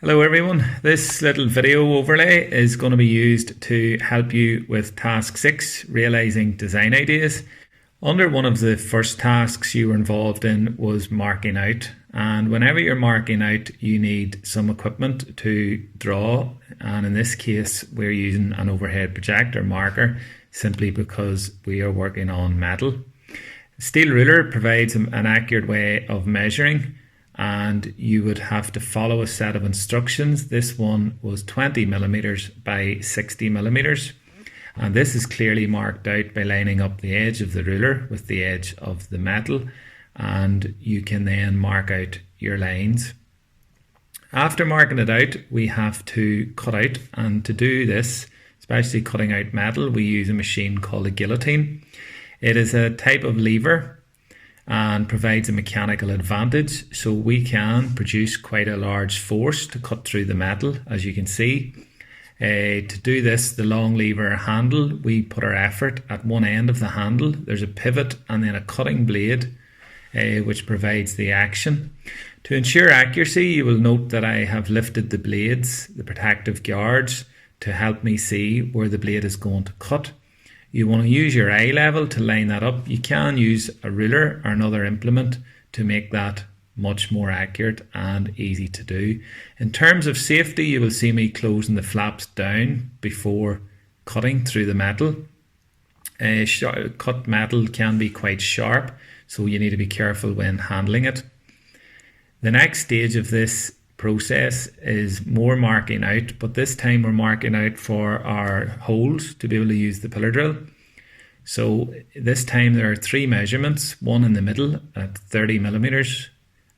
Hello everyone, this little video overlay is going to be used to help you with task 6, realizing design ideas. Under one of the first tasks you were involved in was marking out, and whenever you're marking out you need some equipment to draw, and in this case we're using an overhead projector marker simply because we are working on metal. A steel ruler provides an accurate way of measuring, and you would have to follow a set of instructions. This one was 20 millimeters by 60 millimeters, and this is clearly marked out by lining up the edge of the ruler with the edge of the metal, and you can then mark out your lines. After marking it out, we have to cut out, and to do this, especially cutting out metal, we use a machine called a guillotine. It is a type of lever and provides a mechanical advantage, so we can produce quite a large force to cut through the metal, as you can see. To do this, the long lever handle, we put our effort at one end of the handle. There's a pivot and then a cutting blade which provides the action. To ensure accuracy, you will note that I have lifted the blades, the protective guards, to help me see where the blade is going to cut. You want to use your eye level to line that up. You can use a ruler or another implement to make that much more accurate and easy to do. In terms of safety, you will see me closing the flaps down before cutting through the metal. Cut metal can be quite sharp, so you need to be careful when handling it. The next stage of this process is more marking out, but this time we're marking out for our holes to be able to use the pillar drill. So this time there are 3 measurements, one in the middle at 30 millimeters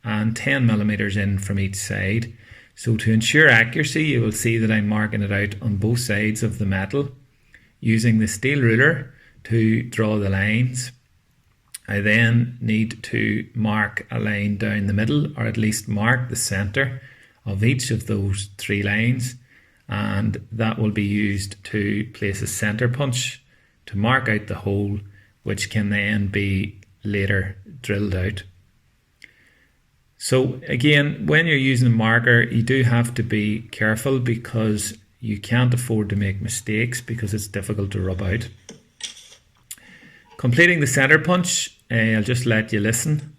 and 10 millimeters in from each side. So to ensure accuracy, you will see that I'm marking it out on both sides of the metal using the steel ruler to draw the lines. I then need to mark a line down the middle, or at least mark the center of each of those 3 lines, and that will be used to place a center punch to mark out the hole, which can then be later drilled out. So again, when you're using a marker, you do have to be careful because you can't afford to make mistakes because it's difficult to rub out. Completing the center punch, I'll just let you listen.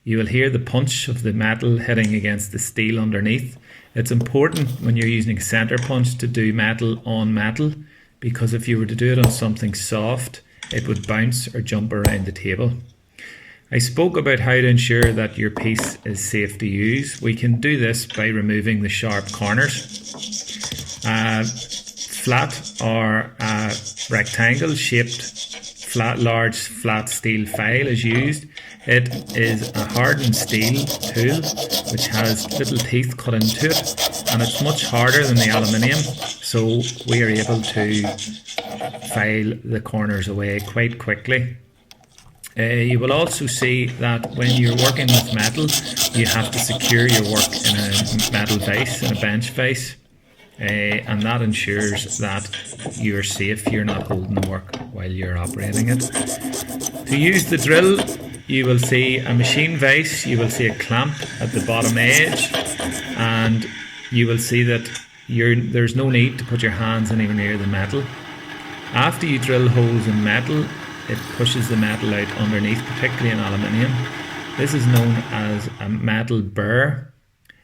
You will hear the punch of the metal hitting against the steel underneath. It's important when you're using a center punch to do metal on metal, because if you were to do it on something soft, it would bounce or jump around the table. I spoke about how to ensure that your piece is safe to use. We can do this by removing the sharp corners. Flat or rectangle shaped large flat steel file is used. It is a hardened steel tool which has little teeth cut into it, and it's much harder than the aluminium, so we are able to file the corners away quite quickly. You will also see that when you're working with metal, you have to secure your work in a metal vise, in a bench vise, and that ensures that you're safe, you're not holding the work while you're operating it. To use the drill, you will see a machine vise, you will see a clamp at the bottom edge, and you will see that there's no need to put your hands anywhere near the metal. After you drill holes in metal, it pushes the metal out underneath, particularly in aluminium. This is known as a metal burr,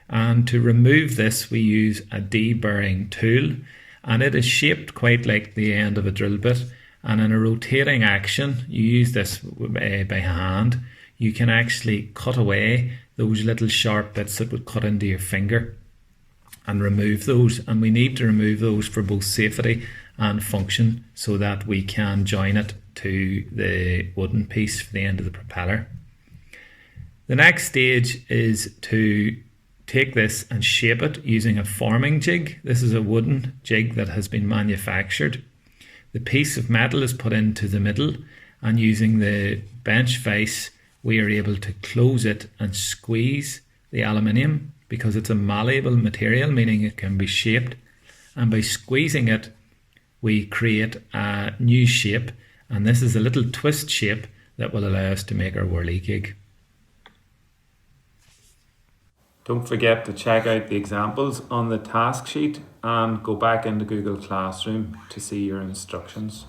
and to remove this we use a deburring tool, and it is shaped quite like the end of a drill bit, and in a rotating action, you use this by hand, you can actually cut away those little sharp bits that would cut into your finger and remove those, and we need to remove those for both safety and function so that we can join it to the wooden piece for the end of the propeller. The next stage is to take this and shape it using a forming jig. This is a wooden jig that has been manufactured. The piece of metal is put into the middle, and using the bench vise we are able to close it and squeeze the aluminium because it's a malleable material, meaning it can be shaped, and by squeezing it we create a new shape, and this is a little twist shape that will allow us to make our whirligig. Don't forget to check out the examples on the task sheet and go back into Google Classroom to see your instructions.